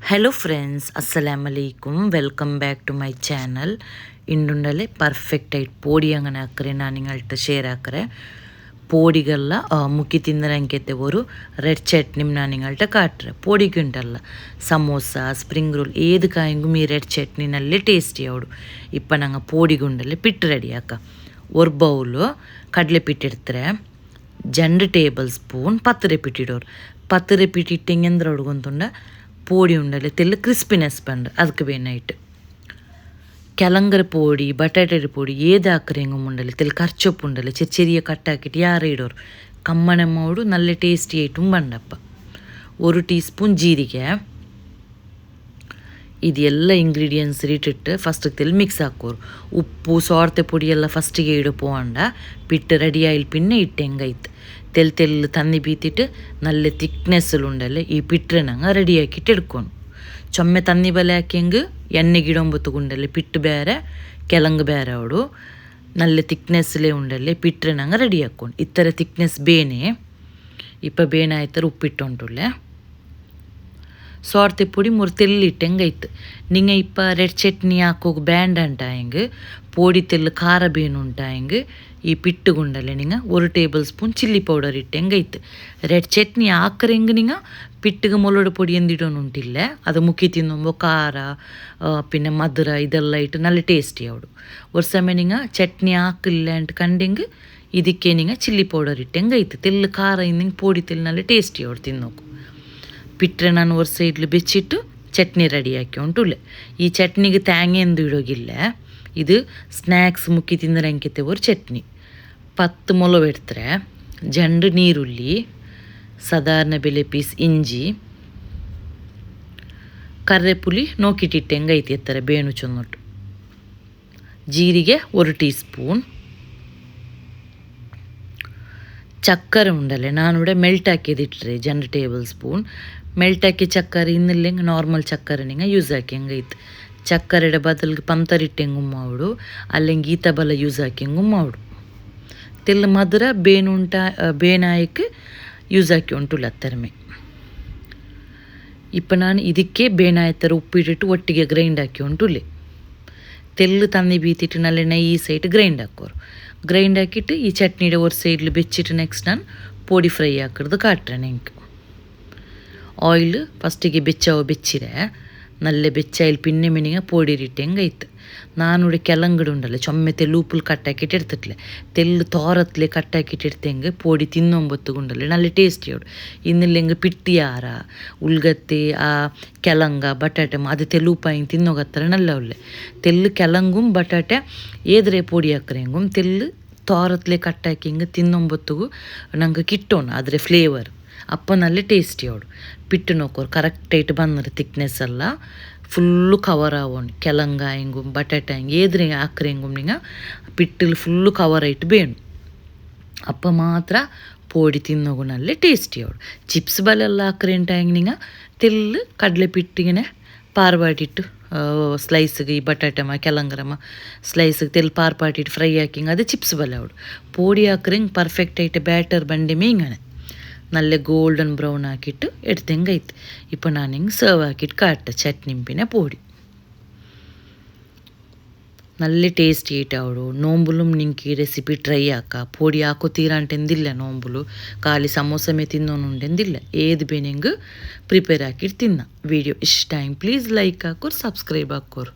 Hello friends, ಅಸ್ಸಲಾಮ್ ಅಲೈಕುಮ್. Welcome back to my channel. ಇಂಡುಂಡಲೆ ಪರ್ಫೆಕ್ಟ್ ಆಯ್ತು ಪೋಡಿ ಅಂಗನೆ ಹಾಕ್ರೆ ನಾನು ನಿங்கಳ್ಟ ಶೇರ್ ಹಾಕ್ರೆ ಪೋಡಿಗೆಲ್ಲ ಮುಕ್ಕಿ ತಿಂದರಂಕೆತೆ ஒரு ರೆಡ್ ಚಟ್ನಿ ನಾನು ನಿங்கಳ್ಟ ಕಾಟ್ರೆ ಪೋಡಿಗೆ ಉಂಟಲ್ಲ ಸಮೋಸ ಸ್ಪ್ರಿಂಗ್ ರೋಲ್ ಏದು ಕಾಯಿಂಗು ಈ ರೆಡ್ ಚಟ್ನಿನಲ್ಲೇ ಟೇಸ್ಟಿ ಅವಡು. ಇಪ್ಪ ನಂಗೆ ಪೋಡಿಗುಂಡಲ್ಲೇ ಪಿಟ್ಟು ರೆಡಿ ಹಾಕ. ஒரு ಬೌಲು ಕಡಲೆ ಪಿಟ್ಟಿಡ್ತಾರೆ, 2 ಟೇಬಲ್ ಸ್ಪೂನ್ ಪತ್ತರೆ ಪಿಟ್ಟಿಡೋರು. ಪತ್ತರೆ ಪಿಟ್ಟಿಟ್ಟೆಂಗೆಂದ್ರೆ ಹುಡುಗೊಂತುಂಡ ಪೋಡಿ ಉಂಡಲೆ ತೆಲ್ಲ ಕ್ರಿಸ್ಪಿನೆಸ್ ಬಂದು ಅದಕ್ಕೆ ಬೇನಾಯ್ತು. ಕೆಳಂಗರ ಪೋಡಿ ಬಟಾಟೆ ಪೋಡಿ ಏದು ಹಾಕ್ರೆ ಹೆಂಗೆ ಉಂಡಲೆ ತೆಲ್ಲ ಖರ್ಚೊಪ್ಪು ಉಂಡಲೆ ಚೆರಿಯ ಕಟ್ಟಾಕಿಟ್ಟು ಯಾರು ಇಡೋರು ಕಮ್ಮನೆ ಮಾಡು ನಲ್ಲೆ ಟೇಸ್ಟಿ ಆಯ್ತು ಬಂಡಪ್ಪ. 1 ಟೀ ಸ್ಪೂನ್ ಜೀರಿಗೆ, ಇದು ಎಲ್ಲ ಇಂಗ್ರೀಡಿಯೆಂಟ್ಸ್ ಇಟ್ಟಿಟ್ಟು ಫಸ್ಟಿಗೆ ತೆಲ್ಲಿ ಮಿಕ್ಸ್ ಹಾಕೋರು. ಉಪ್ಪು ಸೋರ್ತೆ ಪೊಡಿ ಎಲ್ಲ ಫಸ್ಟಿಗೆ ಇಡು ಪೋಂಡ ಪಿಟ್ಟು ರೆಡಿ ಆಯಿಲ್ ಪಿನ್ನೆ ಇಟ್ಟು ಹೆಂಗಾಯ್ತು ತೆಲ್ಲು ತನ್ನಿ ಬೀತಿಟ್ಟು ನಲ್ಲೆ ತಿಕ್ನೆಸ್ಸಲ್ಲಿ ಉಂಡಲೆ ಈ ಪಿಟ್ರೆ ನಂಗೆ ರೆಡಿ ಹಾಕಿಟ್ಟು ಇಡ್ಕೊಂಡು ಚೊಮ್ಮೆ ತನ್ನಿ ಬಲೆ ಹಾಕಿ ಹೆಂಗೆ ಎಣ್ಣೆ ಗಿಡೊಂಬತ್ತು ಗುಂಡಲೆ ಪಿಟ್ಟು ಬೇರೆ ಕೆಳಂಗೆ ಬೇರೆ ಅವಡು ನಲ್ಲೆ ತಿಕ್ನೆಸ್ಸಲ್ಲೇ ಉಂಡಲೆ ಪಿಟ್ರೆ ನಂಗೆ ರೆಡಿ ಹಾಕ್ಕೊಂಡು ಈ ಥರ ತಿಕ್ನೆಸ್ ಬೇನೆ ಇಪ್ಪ ಬೇನೆ ಆಯ್ತಾರೆ ಉಪ್ಪಿಟ್ಟು ಉಂಟುಲ್ಲೆ ಸೋರ್ತೆ ಪುಡಿ 3 ತೆಲ್ಲಿಟ್ಟು ಹೆಂಗಾಯ್ತು ನಿಂಗೆ ಇಪ್ಪ ರೆಡ್ ಚಟ್ನಿ ಹಾಕೋಗಿ ಬ್ಯಾಂಡ್ ಅಂಟ ಹೆಂಗೆ ಪೋಡಿ ತೆಲ್ಲು ಖಾರ ಬೇನು ಉಂಟ ಹೆಂಗೆ ಈ ಪಿಟ್ಟು ಗುಂಡಲೆ ನಿಂಗೆ 1 ಟೇಬಲ್ ಸ್ಪೂನ್ ಚಿಲ್ಲಿ ಪೌಡರ್ ಇಟ್ಟು ಹೆಂಗಾಯ್ತು ರೆಡ್ ಚಟ್ನಿ ಹಾಕ್ರೆ ಹೆಂಗೆ ನಿಂಗೆ ಪಿಟ್ಟಿಗೆ ಮೊಲೋಡ ಪೊಡಿ ಎಂದಿಡೋನು ಉಂಟಿಲ್ಲ ಅದು ಮುಕ್ಕಿ ತಿನ್ನೊಂಬೋ ಖಾರ ಪಿನ್ನ ಮಧುರ ಇದೆಲ್ಲ ಇಟ್ಟು ನಲ್ಲ ಟೇಸ್ಟಿ ಅವಡು. ವರ್ಷಮೆ ನಿಂಗೆ ಚಟ್ನಿ ಹಾಕಿಲ್ಲ ಅಂತ ಕಂಡೆಂಗೆ ಇದಕ್ಕೆ ನಿಂಗೆ ಚಿಲ್ಲಿ ಪೌಡರ್ ಇಟ್ಟು ಹೆಂಗಾಯ್ತು ತೆಲ್ಲು ಖಾರ ಹಿಂಗೆ ಪೋಡಿ ತೆಲ್ಲು ನಲ್ಲ ಟೇಸ್ಟಿ ಅವಡು ತಿನ್ನೋಕು. ಪಿಟ್ರೆ ನಾನು ಒಂದು ಸೈಡ್ಲು ಬೆಚ್ಚಿಟ್ಟು ಚಟ್ನಿ ರೆಡಿ ಹಾಕಿ ಉಂಟುಲ್ಲೆ. ಈ ಚಟ್ನಿಗೆ ತ್ಯಾಂಗೆಂದು ಇಡೋಗಿಲ್ಲ, ಇದು ಸ್ನ್ಯಾಕ್ಸ್ ಮುಕ್ಕಿ ತಿಂದರಂಕಿತೆ ಒಂದು ಚಟ್ನಿ. 10 ಮೊಲವು ಇಡ್ತಾರೆ, ಜಂಡು ನೀರುಳ್ಳಿ, ಸಾಧಾರಣ ಬೆಲೆ ಪೀಸ್ ಇಂಜಿ, ಕರ್ರೆಪುಲಿ ನೋಕಿಟ್ಟಿಟ್ಟು ಹೆಂಗೈತಿ ಎತ್ತಾರೆ ಬೇಣು ಚೊನ್ನೊಟ್ಟು, ಜೀರಿಗೆ 1 ಟೀ ಸ್ಪೂನ್, ಚಕ್ಕರೆ ಉಂಡಲೆ ನಾನು ಮೆಲ್ಟ್ ಹಾಕಿದಿಟ್ರೆ 2 ಟೇಬಲ್ ಸ್ಪೂನ್. ಮೆಲ್ಟ್ ಹಾಕಿ ಚಕ್ಕರೆ ಇನ್ನಿಲ್ಲ ನಾರ್ಮಲ್ ಚಕ್ಕರೆ ನಿಂಗೆ ಯೂಸ್ ಹಾಕಿ ಹೆಂಗೈತೆ ಚಕ್ಕರೆ ಬದಲಿಗೆ ಪಂತರಿಟ್ಟು ಹೆಂಗೆ ಮಾಡು ಅಲ್ಲಿಂಗೆ ಈತ ಬಲ ಯೂಸ್ ಹಾಕಿ ಹೆಂಗೆ ಮಾಡು ತೆಲ್ಲ ಮಧುರ ಬೇನುಂಟ ಬೇನಾಯಕ್ಕೆ ಯೂಸ್ ಹಾಕಿ ಉಂಟುಲ್ಲ ತರಮೆ. ಇಪ್ಪ ನಾನು ಇದಕ್ಕೆ ಬೇನಾಯ್ತರ ಉಪ್ಪಿಟ್ಟಿಟ್ಟು ಒಟ್ಟಿಗೆ ಗ್ರೈಂಡ್ ಹಾಕಿ ಉಂಟುಲ್ಲೆ ತೆಲ್ಲು ತಂದು ಬೀತಿಟ್ಟು ನಲ್ಲೆ ಈ ಸೈಡ್ ಗ್ರೈಂಡ್ ಹಾಕೋರು. ಗ್ರೈಂಡ್ ಹಾಕಿಟ್ಟು ಈ ಚಟ್ನಿಡೆ ಒಂದು ಸೈಡ್ಲು ಬೆಚ್ಚಿಟ್ಟು ನೆಕ್ಸ್ಟ್ ನಾನು ಪೋಡಿ ಫ್ರೈ ಹಾಕಿಡ್ದು ಕಾಟ್ರೆ ನೆಂಗೆ ಆಯಿಲ್ ಫಸ್ಟಿಗೆ ಬೆಚ್ಚಿರೆ ನಲ್ಲೆ ಬೆಚ್ಚಾಯಿಲ್ ಪಿನ್ನೆ ಮಿನಿಗೆ ಪೋಡಿ ಇಟ್ಟು ಹೆಂಗಾಯ್ತು ನಾನು ಕೆಳಂಗಡೆ ಉಂಡಲ್ಲ ಚೊಮ್ಮೆ ತೆಲ್ಲು ಉಪ್ಪು ಕಟ್ಟಾಕಿಟ್ಟು ಇಡ್ತಿಟ್ಲೆ ತೆಲ್ಲು ತೋರತ್ಲೆ ಕಟ್ಟಾಕಿಟ್ಟು ಇಡ್ತೆಂಗೆ ಪೋಡಿ ತಿನ್ನೊಂಬತ್ತು ಗುಂಡಲ್ಲ ನಲ್ಲೆ ಟೇಸ್ಟಿ ಅವಡು. ಇನ್ನಿಲ್ಲ ಹೆಂಗೆ ಪಿಟ್ಟಿಯಾರ ಉಳ್ಗತ್ತೆ ಆ ಕೆಳಂಗ ಬಟಾಟೆ ಅದು ತೆಲ್ಲು ಉಪ್ಪಾಯಿ ತಿನ್ನೋಗತ್ತಾರೆ ನಲ್ಲ ಒಳ್ಳೆ ತೆಲ್ಲು ಕೆಳಂಗುಂ ಬಟಾಟೆ ಏದ್ರೆ ಪೋಡಿ ಹಾಕ್ರೆ ಹೆಂಗುಂ ತೆಲ್ಲು ತೋರತ್ಲೆ ಕಟ್ಟಾಕಿ ಹಿಂಗೆ ತಿನ್ನೊಂಬತ್ತಿಗೂ ನಂಗೆ ಕಿಟ್ಟೋಣ ಆದರೆ ಫ್ಲೇವರ್ ಅಪ್ಪನಲ್ಲಿ ಟೇಸ್ಟಿ ಅವಡು. ಪಿಟ್ಟು ನೋಕೋರು ಕರೆಕ್ಟ್ ಆಯ್ತು ಬಂದ್ರೆ ತಿಕ್ನೆಸ್ ಎಲ್ಲ ಫುಲ್ಲು ಕವರ್ ಆಗೋಣ ಕೆಳಂಗ ಹಿಂಗು ಬಟಾಟೆ ಹಿಂಗೆ ಏದ್ರೆ ಹಾಕ್ರೆ ಹೆಂಗು ನಿಂಗೆ ಪಿಟ್ಟಲ್ಲಿ ಫುಲ್ಲು ಕವರ್ ಆಯ್ತು ಬೇಣು ಅಪ್ಪ ಮಾತ್ರ ಪೋಡಿ ತಿನ್ನೋಗುನಲ್ಲೇ ಟೇಸ್ಟಿ ಅವಡು. ಚಿಪ್ಸ್ ಬಲೆಲ್ಲ ಹಾಕ್ರೆ ಎಂಟ ಹೆಂಗೆ ನಿಂಗೆ ತೆಲ್ಲು ಕಡಲೆ ಪಿಟ್ಟಿಗೆ ಪಾರ್ಬಾಟಿಟ್ಟು ಸ್ಲೈಸ್ಗೆ ಈ ಬಟಾಟೆಮ್ಮ ಕೆಳಂಗರಮ್ಮ ಸ್ಲೈಸ್ಗೆ ತೆಲ್ ಪಾರ್ಪಾಟಿಟ್ಟು ಫ್ರೈ ಹಾಕಿಂಗೆ ಅದು ಚಿಪ್ಸ್ ಬಲೆ ಅವಡು. ಪೋಡಿ ಹಾಕ್ರೆ ಹಿಂಗೆ ಪರ್ಫೆಕ್ಟ್ ಆಯ್ತು ಬ್ಯಾಟರ್ ಬಂಡಿ ಮೇಂಗನೆ ನಲ್ಲೆ ಗೋಲ್ಡನ್ ಬ್ರೌನ್ ಹಾಕಿಟ್ಟು ಎಡ್ತೆಂಗೈತೆ. ಇಪ್ಪ ನಾನು ಹಿಂಗೆ ಸರ್ವ್ ಹಾಕಿಟ್ಟು ಕಾಟ ಚಟ್ನಿಂಪಿನ ಪೋಡಿ ನಲ್ಲೆ ಟೇಸ್ಟಿ ಐಟ ಅವಡು. ನೋಂಬುಲು ನಿಂಗೆ ರೆಸಿಪಿ ಟ್ರೈ ಹಾಕ ಪೋಡಿ ಹಾಕೋ ತೀರ ಅಂಟೆಂದಿಲ್ಲ ನೋಂಬುಲು ಖಾಲಿ ಸಮೋಸ ಮೇ ತಿನ್ನೋನು ಉಂಟೆಂದಿಲ್ಲ ಏದು ಬೇನೆಂಗೆ ಪ್ರಿಪೇರ್ ಹಾಕಿಟ್ಟು ತಿನ್ನ. ವಿಡಿಯೋ ಇಷ್ಟ ಟೈಮ್ ಪ್ಲೀಸ್ ಲೈಕ್ ಹಾಕೋರು ಸಬ್ಸ್ಕ್ರೈಬ್ ಹಾಕೋರು.